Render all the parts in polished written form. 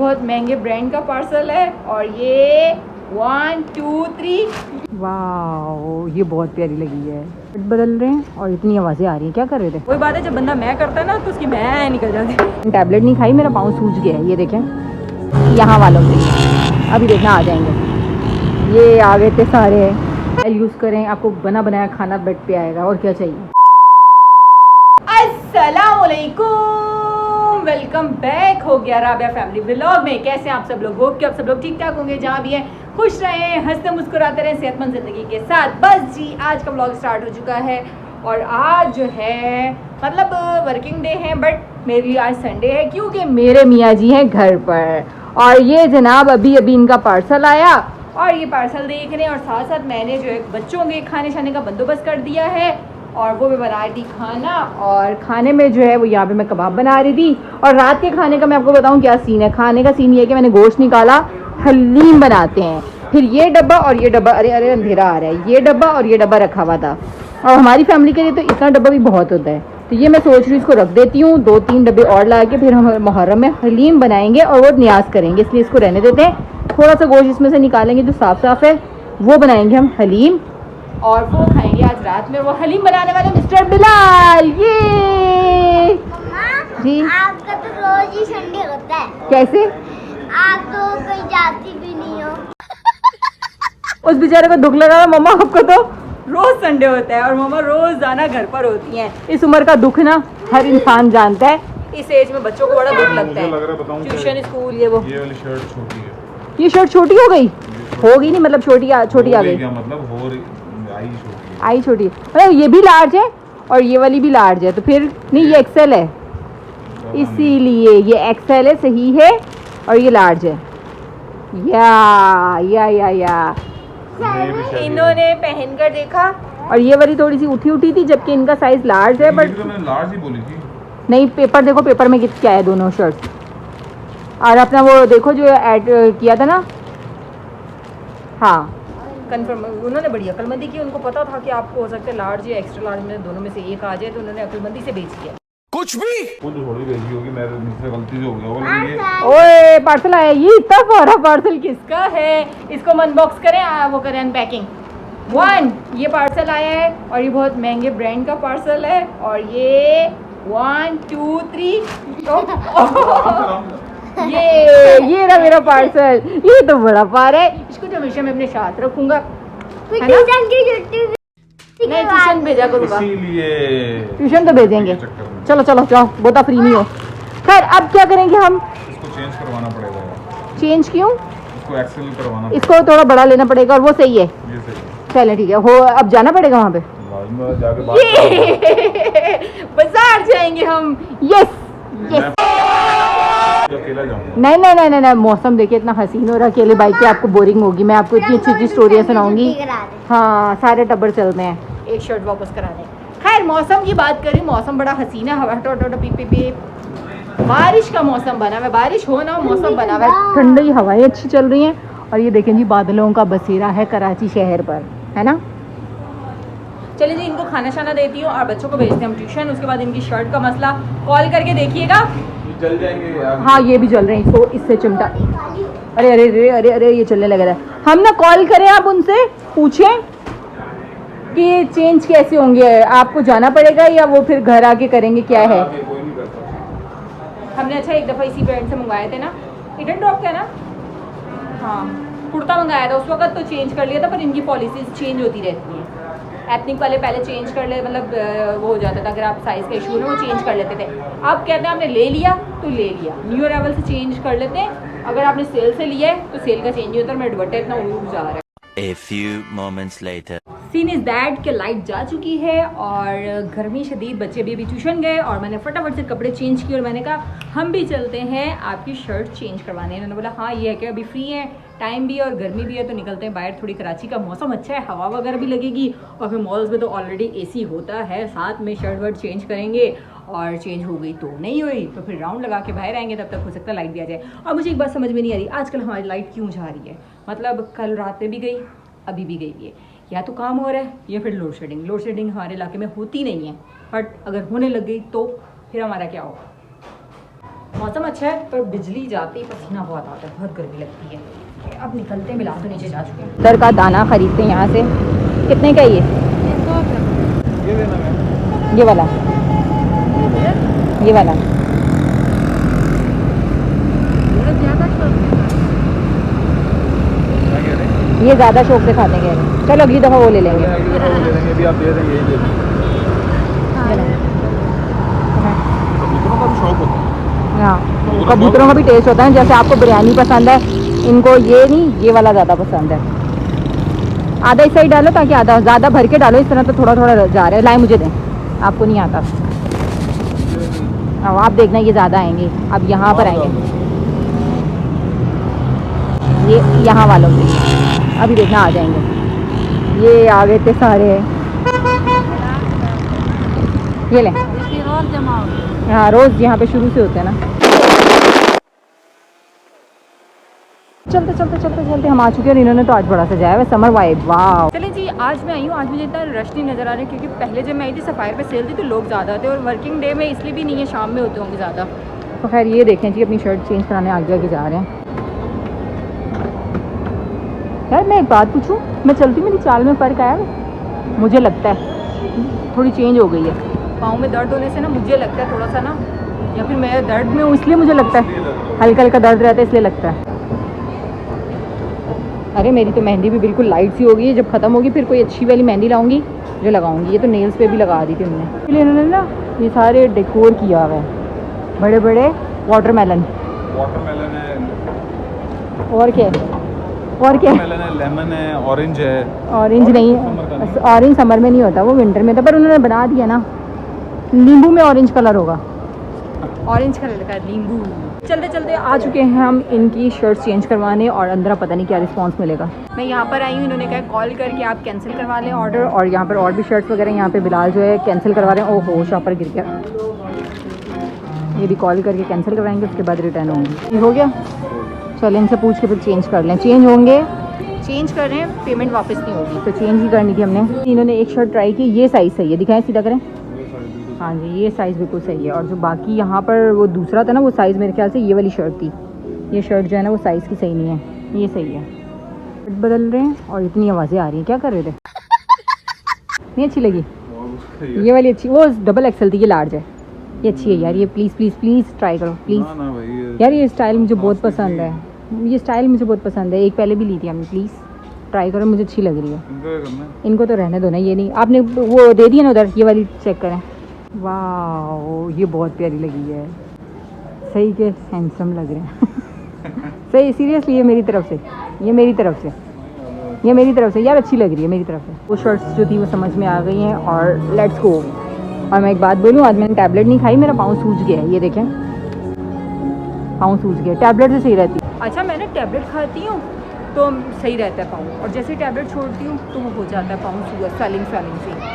बहुत महंगे ब्रांड का पार्सल है और ये 1 2 3 वाओ, ये बहुत प्यारी लगी है। बदल रहे हैं और इतनी आवाज़ें आ रही हैं, क्या कर रहे थे? कोई बात है, जब बंदा मैं करता है ना तो उसकी मैं निकल जाती है। टैबलेट नहीं खाई, मेरा पाँव सूज गया है, ये देखें यहाँ वालों से। अभी देखना आ जाएंगे, ये आ गए थे सारे। यूज़ करें, आपको बना बनाया खाना बेड पे आएगा, और क्या चाहिए। अस्सलामुअलैकुम, वेलकम बैक हो गया राबिया फैमिली व्लॉग में। कैसे आप सब लोग? होप कि आप सब लोग ठीक ठाक होंगे, जहाँ भी हैं खुश रहें, हंसते मुस्कुराते रहें, सेहतमंद ज़िंदगी के साथ। बस जी, आज का व्लॉग स्टार्ट हो चुका है और आज जो है मतलब वर्किंग डे है, बट मेरे लिए आज संडे है क्योंकि मेरे मियाँ जी हैं घर पर। और ये जनाब अभी इनका पार्सल आया और ये पार्सल देख रहे हैं, और साथ साथ मैंने जो है बच्चों के खाने शाने का बंदोबस्त कर दिया है और वो मैं बना रही थी खाना। और खाने में जो है वो यहाँ पे मैं कबाब बना रही थी। और रात के खाने का मैं आपको बताऊँ क्या सीन है। खाने का सीन ये है कि मैंने गोश्त निकाला, हलीम बनाते हैं। फिर ये डब्बा और ये डब्बा, अरे अरे अंधेरा आ रहा है, ये डब्बा और ये डब्बा रखा हुआ था। और हमारी फैमिली के लिए तो इतना डब्बा भी बहुत होता है, तो ये मैं सोच रही हूँ इसको रख देती हूँ। 2-3 डब्बे और ला के फिर हम मुहर्रम में हलीम बनाएंगे और वो न्याज करेंगे, इसलिए इसको रहने देते हैं। थोड़ा सा गोश्त इसमें से निकालेंगे जो साफ साफ है, वो बनाएंगे हम हलीम और वो खाएंगे आज रात में। वो हलीम बनाने वाले मिस्टर बिलाल। ये जी, आपका तो रोज ही संडे होता है। कैसे? आप तो कहीं जाती भी नहीं हो। उस बेचारे को दुख लगा, मम्मा आपको तो रोज संडे होता है और मम्मा रोज आना घर पर होती हैं। इस उम्र का दुख ना हर इंसान जानता है, इस एज में बच्चों को बड़ा दुख लगता है। ट्यूशन, स्कूल, ये वो। ये वाली शर्ट छोटी है। ये शर्ट छोटी हो गई? होगी नहीं, मतलब छोटी आ गई। क्या मतलब हो रही? आई छोटी है, मतलब ये भी लार्ज है और ये वाली भी लार्ज है, तो फिर नहीं ये एक्सेल है, इसीलिए ये एक्सेल है, सही है, और ये लार्ज है। या इन्होंने पहन कर देखा और ये वाली थोड़ी सी उठी उठी थी, जबकि इनका साइज लार्ज है। बट मैंने लार्ज ही बोली थी। नहीं, पेपर देखो, पेपर में क्या है दोनों शर्ट। और अपना वो देखो जो ऐड किया था ना, हाँ कंफर्म, उन्होंने बड़ी अक्लमंदी की। उनको पता था कि आपको हो सकता है लार्ज या एक्स्ट्रा लार्ज में दोनों में से एक आ जाए, तो उन्होंने अक्लमंदी से बेच दिया। कुछ भी वो तो थोड़ी भेजी होगी, मेरे मुझसे गलती से हो गया होगा। ये ओए पार्सल आया, ये इतना सारा पार्सल किसका है? इसको अनबॉक्स करें, वो करें अनपैकिंग। ये पार्सल आया है और ये बहुत महंगे ब्रांड का पार्सल है और ये 1 2 3 ये रहा मेरा पार्सल। ये तो बड़ा पार है, इसको तो हमेशा मैं अपने साथ रखूंगा, है ना? नहीं, ट्यूशन भेजा करूंगा, ट्यूशन तो भेजेंगे। चलो चलो जाओ, बोता फ्री नहीं हो। खैर, अब क्या करेंगे हम? इसको चेंज करवाना पड़ेगा। चेंज क्यों? इसको एक्सेल करवाना पड़ेगा। इसको थोड़ा बड़ा लेना पड़ेगा, और वो सही है। ये सही है। चले ठीक है, हो अब जाना पड़ेगा वहाँ पे, जाके बाजार जाएंगे हम। Yes yes. अकेला जाऊंगा। नहीं नहीं नहीं नहीं, मौसम देखिए इतना हसीन हो रहा है, अकेले बाइक पे आपको बोरिंग होगी। मैं आपको इतनी अच्छी अच्छी स्टोरियाँ सुनाऊंगी। हाँ, सारे टब्बर चलते हैं, एक शर्ट वापस करा दें। खैर, मौसम की बात करी, मौसम बड़ा हसीन है, हवा टो पी पी पी, बारिश का मौसम बना हुआ है। बारिश हो ना हो, मौसम बना हुआ है, ठंडी हवाएं अच्छी चल रही हैं। और ये देखें जी, बादलों का बसेरा है कराची शहर पर, है ना? चलिए जी, इनको खाना शाना देती हूँ और बच्चों को भेजते हैं हम ट्यूशन। उसके बाद इनकी शर्ट का मसला कॉल करके देखिएगा। जल जाएंगे यार। हाँ, ये भी जल रहे हैं, इसको इससे चिमटा। अरे अरे अरे अरे अरे, ये चलने लगा है। हम ना कॉल करें, आप उनसे पूछें कि चेंज कैसे होंगे, आपको जाना पड़ेगा या वो फिर घर आके करेंगे, क्या है? कोई नहीं करता। हमने अच्छा एक दफ़ा इसी ब्रांड से मंगवाए थे ना, इडन ड्रॉप का ना, हाँ कुर्ता मंगाया था उस वक्त, तो चेंज कर लिया था। पर इनकी पॉलिसीज चेंज होती रहती हैं। एथनिक वाले पहले चेंज कर ले, मतलब वो हो जाता था, अगर आप साइज़ का इशू है वो चेंज कर लेते थे। अब कहते हैं आपने ले लिया तो ले लिया, न्यू अराइवल से चेंज कर लेते हैं। अगर आपने सेल से लिया है तो सेल का चेंज नहीं होता। मेरा दुपट्टा इतना ऊब जा रहा है। A few moments later. Scene is that कि लाइट जा चुकी है और गर्मी शदीद, बच्चे भी अभी ट्यूशन गए और मैंने फटाफट से कपड़े चेंज किए और मैंने कहा हम भी चलते हैं आपकी शर्ट चेंज करवाने। इन्होंने बोला हाँ ये है कि अभी फ्री है, टाइम भी है और गर्मी भी है, तो निकलते हैं बाहर। थोड़ी कराची का मौसम अच्छा है, हवा वगैरह भी लगेगी और फिर मॉल्स में तो ऑलरेडी एसी होता है, साथ में शर्ट वर्ट चेंज करेंगे। और चेंज हो गई तो नहीं हुई तो फिर राउंड लगा के बाहर आएंगे, तब तक हो सकता है लाइट भी आ जाए। और मुझे एक बात समझ में नहीं आ रही, आजकल हमारी लाइट क्यों जा रही है? मतलब कल रात में भी गई, अभी भी गई है। या तो काम हो रहा है या फिर लोड शेडिंग हमारे इलाके में होती नहीं है, बट अगर होने लग गई तो फिर हमारा क्या होगा? मौसम अच्छा है पर बिजली जाते ही पसीना बहुत आता है, बहुत गर्मी लगती है। अब निकलते हैं, बिलाल तो नीचे जा चुके हैं। दर का दाना खरीदते हैं यहाँ से। कितने का ये देना मैं ये वाला ये ज़्यादा शौक से खाते हैं। चलो अगली दफ़ा वो ले लेंगे। ले लेंगे भी, आप दे देंगे यही दे देंगे। कबूतरों का भी शौक होता है। हाँ, कबूतरों का भी टेस्ट होता है। जैसे आपको बिरयानी पसंद है, इनको ये नहीं, ये वाला ज़्यादा पसंद है। आधा इस साइड डालो ताकि आधा ज़्यादा भर के डालो, इस तरह तो थोड़ा थोड़ा जा रहा है। लाए मुझे दें, आपको नहीं आता। अब आप देखना ये ज़्यादा आएंगे। अब यहाँ पर आएंगे, ये यहाँ वालों के अभी देखना आ जाएंगे। ये आ गए थे सारे, ये लें। हाँ, रोज़ यहाँ पे शुरू से होते हैं ना। चलते चलते चलते चलते हम आ चुके हैं और इन्होंने तो आज बड़ा सजाया है, समर वाइब। वाह, चलें जी। आज मैं आई हूँ, आज मुझे इतना रश नहीं नज़र आ रहा है क्योंकि पहले जब मैं आई थी सफ़ायर पे सेल थी तो लोग ज़्यादा थे, और वर्किंग डे में इसलिए भी नहीं है, शाम में होते होंगे ज़्यादा। तो खैर ये देखें जी, अपनी शर्ट चेंज कराने आगे आगे जा रहे हैं। यार मैं एक बात पूछूं, मैं चलती मेरी चाल में फ़र्क आया? मुझे लगता है थोड़ी चेंज हो गई है। पाँव में दर्द होने से ना मुझे लगता है थोड़ा सा ना, या फिर मैं दर्द में हूँ इसलिए मुझे लगता है, हल्का हल्का दर्द रहता है इसलिए लगता है। अरे मेरी तो मेहंदी भी बिल्कुल लाइट सी हो गई है। जब ख़त्म होगी फिर कोई अच्छी वाली मेहंदी लाऊंगी जो लगाऊंगी। ये तो नेल्स पे भी लगा दी थी उन्होंने। इसलिए इन्होंने ना ये सारे डेकोर किया हुआ है, बड़े बड़े वाटरमेलन है, और क्या और क्या मेलन है, लेमन है, ऑरेंज है। ऑरेंज नहीं, ऑरेंज समर में नहीं होता, वो विंटर में था, पर उन्होंने बना दिया ना। नींबू में ऑरेंज कलर होगा, ऑरेंज कलर का नींबू। चलते चलते आ चुके हैं हम इनकी शर्ट्स चेंज करवाने, और अंदर पता नहीं क्या रिस्पांस मिलेगा। मैं यहाँ पर आई हूँ, इन्होंने कहा कॉल करके आप कैंसिल करवा लें ऑर्डर, और यहाँ पर और भी शर्ट्स वगैरह यहाँ पे बिलाल जो है कैंसिल करवा रहे हैं। ओहो, शॉपर गिर गया। ये भी कॉल करके कैंसिल करवाएंगे, उसके बाद रिटर्न होंगे। हो गया, चलें इनसे पूछ के फिर चेंज कर लें। चेंज होंगे, चेंज कर रहे हैं, पेमेंट वापस नहीं होगी तो चेंज ही करनी थी हमने। इन्होंने एक शर्ट ट्राई की, ये साइज़ सही है, दिखाएं सीधा करें। हाँ जी, ये साइज़ बिल्कुल सही है। और जो बाकी यहाँ पर वो दूसरा था ना, वो साइज़ मेरे ख्याल से ये वाली शर्ट थी। ये शर्ट जो है ना वो साइज़ की सही नहीं है, ये सही है। बदल रहे हैं और इतनी आवाज़ें आ रही हैं, क्या कर रहे थे? नहीं अच्छी लगी ये वाली? अच्छी, वो डबल एक्सल थी, ये लार्ज है। ये अच्छी है यार, ये प्लीज़ प्लीज़ प्लीज़ ट्राई करो प्लीज़। यार ये स्टाइल मुझे बहुत पसंद है, ये स्टाइल मुझे बहुत पसंद है। एक पहले भी ली थी हमने, प्लीज़ ट्राई करो, मुझे अच्छी लग रही है। इनको तो रहने दो ना, ये नहीं। आपने वो दे दिया ना उधर, ये वाली चेक करें। वाह, ये बहुत प्यारी लगी है, सही के हैंडसम लग रहे हैं। सही, सीरियसली ये मेरी तरफ से, ये मेरी तरफ से, ये मेरी तरफ से यार अच्छी लग रही है मेरी तरफ से। वो शर्ट्स जो थी वो समझ में आ गई हैं, और लेट्स गो। और मैं एक बात बोलूँ, आज मैंने टैबलेट नहीं खाई, मेरा पाँव सूज गया है, ये देखें पाँव सूज गया। टैबलेट से सही रहती है। अच्छा, मैंने टैबलेट खाती हूँ तो सही रहता है पाँव, और जैसे टैबलेट छोड़ती हूँ तो वो हो जाता है पाँव स्वेलिंग से।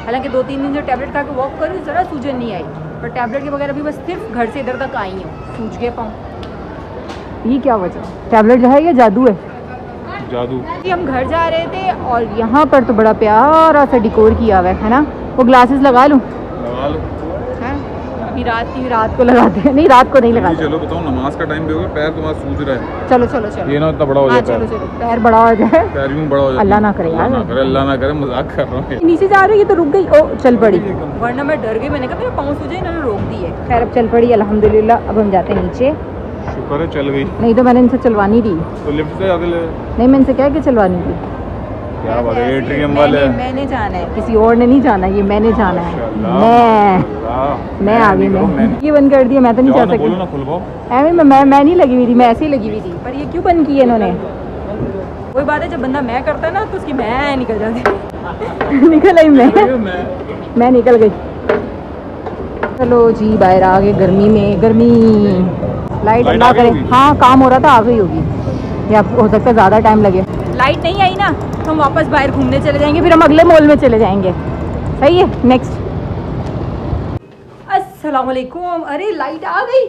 हालांकि 2-3 दिन जो टैबलेट खा के वॉक करी ज़रा सूजन नहीं आई, पर टैबलेट के बगैर अभी बस सिर्फ घर से इधर तक आई हूँ, सूज गए पाँव। ये क्या वजह? टैबलेट जो है या जादू है? जादू। हम घर जा रहे थे और यहाँ पर तो बड़ा प्यारा सा डिकोर किया हुआ है ना। वो ग्लासेस लगा लूँ? लगा लो। अभी रात को लगाते हैं। नहीं, रात को नहीं लगाते। चलो बताओ, नमाज का टाइम भी हो गया, पैर तुम्हारा सूज रहा है। चलो चलो चलो, ये ना इतना बड़ा हो जाए। चलो चलो, पैर बड़ा हो जाए, पैर यूं बड़ा हो जाए। अल्लाह ना करे यार, अल्लाह ना करे, मजाक कर रहा हूँ। नीचे जा रही है तो रुक गई, ओ चल पड़ी, वरना मैं डर गई। मैंने कहा मेरा पाँव सूजे, इन्होंने रोक दी है। खैर अब चल पड़ी अल्हम्दुलिल्लाह। अब हम जाते हैं नीचे। शुक्र है चल गई, नहीं तो मैंने इनसे चलवानी थी। तो लिफ्ट से आगे ले। नहीं, मैं इनसे क्या कि चलवानी थी। क्या बात है, एट्रियम वाले। मैंने जाना है, किसी और ने नहीं जाना, ये मैंने जाना है। मैं आ गई। मैं ये बंद कर दिया, मैं तो नहीं जा सकती। बोलो ना, खुलवाओ। मैं नहीं लगी हुई थी, मैं ऐसे ही लगी हुई थी, पर ये क्यों बंद की है इन्होंने? कोई बात है, जब बंदा मैं करता है ना तो उसकी मैं निकल जाती। निकल आई मैं निकल गई। चलो जी, बाहर आ गए। गर्मी में गर्मी, लाइट अल्लाह करे। हाँ, काम हो रहा था, आ गई होगी, या हो सकता है ज़्यादा टाइम लगे। लाइट नहीं आई ना तो हम वापस बाहर घूमने चले जाएंगे, फिर हम अगले मॉल में चले जाएंगे। सही है, नेक्स्ट। अस्सलाम वालेकुम। अरे लाइट आ गई,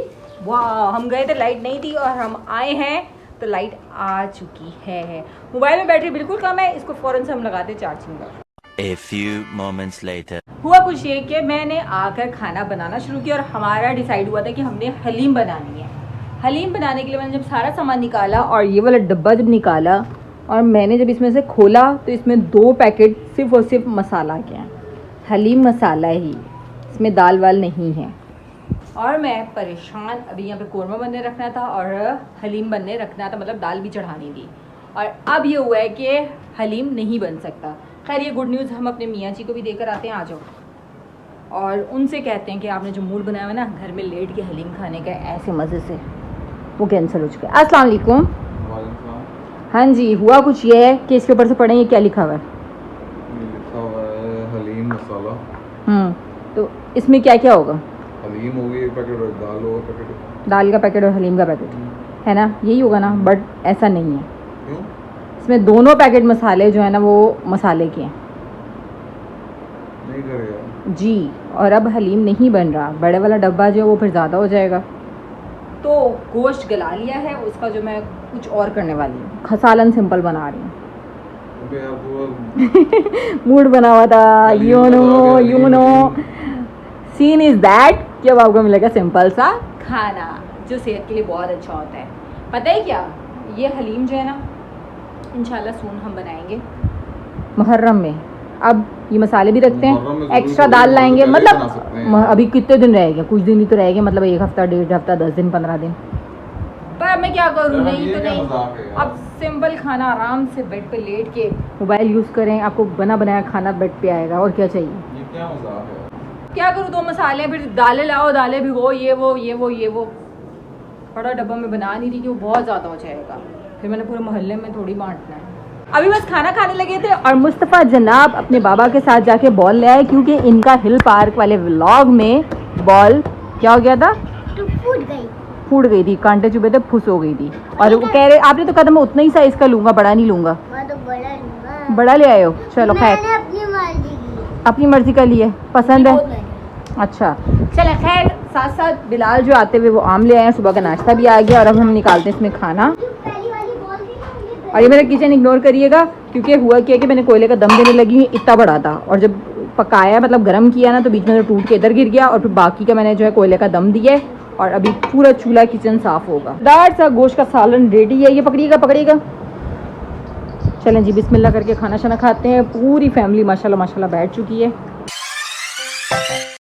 वाह। हम गए थे, लाइट नहीं थी, और हम आए हैं तो लाइट आ चुकी है। मोबाइल में बैटरी बिल्कुल कम है, इसको फ़ौरन से हम लगाते चार्जिंग पर। A few moments later. हुआ कुछ ये कि मैंने आकर खाना बनाना शुरू किया और हमारा डिसाइड हुआ था कि हमने हलीम बनानी है। हलीम बनाने के लिए मैंने जब सारा सामान निकाला और ये वाला डब्बा जब निकाला और मैंने जब इसमें से खोला तो इसमें 2 पैकेट सिर्फ़ और सिर्फ मसाला के हैं, हलीम मसाला ही, इसमें दाल वाल नहीं है। और मैं परेशान, अभी यहाँ पे कोरमा बनने रखना था और हलीम बनने रखना था, मतलब दाल भी चढ़ानी थी। और अब ये हुआ है कि हलीम नहीं बन सकता। खैर ये गुड न्यूज़ हम अपने मियाँ जी को भी देकर आते हैं, आ जाओ, और उनसे कहते हैं कि आपने जो मूड बनाया हुआ ना घर में लेट के हलीम खाने का ऐसे मज़े से, वो कैंसिल हो चुका है। अस्सलाम वालेकुम। हाँ जी, हुआ कुछ ये है कि इसके ऊपर से पढ़ें ये क्या लिखा हुआ है। लिखा हुआ है हलीम मसाला। तो इसमें क्या क्या होगा? हलीम होगी पैकेट और दाल होगा पैकेट, दाल का पैकेट और हलीम का पैकेट है ना, यही होगा ना, बट ऐसा नहीं है। क्यों? इसमें दोनों पैकेट मसाले जो है ना वो मसाले के हैं नहीं करेगा जी। और अब हलीम नहीं बन रहा, बड़े वाला डब्बा जो है वो फिर ज़्यादा हो जाएगा। तो गोश्त गला लिया है, उसका जो मैं कुछ और करने वाली हूँ, खसालन सिंपल बना रही हूँ। अबे यार वो मूड बना हुआ था, you know scene is that कि अब आपको मिलेगा सिंपल सा खाना जो सेहत के लिए बहुत अच्छा होता है। पता है क्या, ये हलीम जो है ना इंशाल्लाह सून हम बनाएंगे मुहर्रम में। अब ये मसाले भी रखते हैं, एक्स्ट्रा दाल लाएंगे, मतलब अभी कितने दिन रहेंगे, कुछ दिन ही तो रहेंगे, मतलब 1 हफ्ता 1.5 हफ्ता 10 दिन 15 दिन। पर मैं क्या करूँ, नहीं तो नहीं, अब सिंपल खाना आराम से बेड पे लेट के मोबाइल यूज़ करें, आपको बना बनाया खाना बेड पे आएगा, और क्या चाहिए। ये क्या मजाक है? क्या करूँ, 2 मसाले, फिर दालें लाओ, दालें भिगो, ये वो बड़ा डब्बा में बना नहीं रही कि वो बहुत ज़्यादा हो जाएगा, फिर मैंने पूरे मोहल्ले में थोड़ी बांटना है। अभी बस खाना खाने लगे थे और मुस्तफ़ा जनाब अपने बाबा के साथ जाके बॉल ले आए, क्योंकि इनका हिल पार्क वाले व्लॉग में बॉल क्या हो गया था, तो फूट गई थी, कांटे चुभे थे, फुस हो गई थी। और वो कह रहे आपने तो कदम उतना ही साइज का लूँगा, बड़ा नहीं लूँगा। मैं तो बड़ा लूंगा। बड़ा ले आए हो, चलो खैर, मैंने अपनी मर्जी की। अपनी मर्जी का लिए, पसंद है, बहुत महंगा। अच्छा चले। खैर साथ साथ बिलाल जो आते हुए वो आम ले आए हैं, सुबह का नाश्ता भी आ गया और अब हम निकालते हैं इसमें खाना। पहली वाली बॉल थी ना, ये और ये मेरा किचन इग्नोर करिएगा, क्योंकि हुआ क्या कि मैंने कोयले का दम देने लगी, इतना बड़ा था, और जब पकाया मतलब गर्म किया ना तो बीच में से टूट के इधर गिर गया, और फिर बाकी का मैंने जो है कोयले का दम दिया है, और अभी पूरा चूल्हा किचन साफ होगा। दार सा गोश्त का सालन रेडी है, ये पकड़िएगा। चलें जी, बिस्मिल्लाह करके खाना शाना खाते हैं। पूरी फैमिली माशाल्लाह बैठ चुकी है।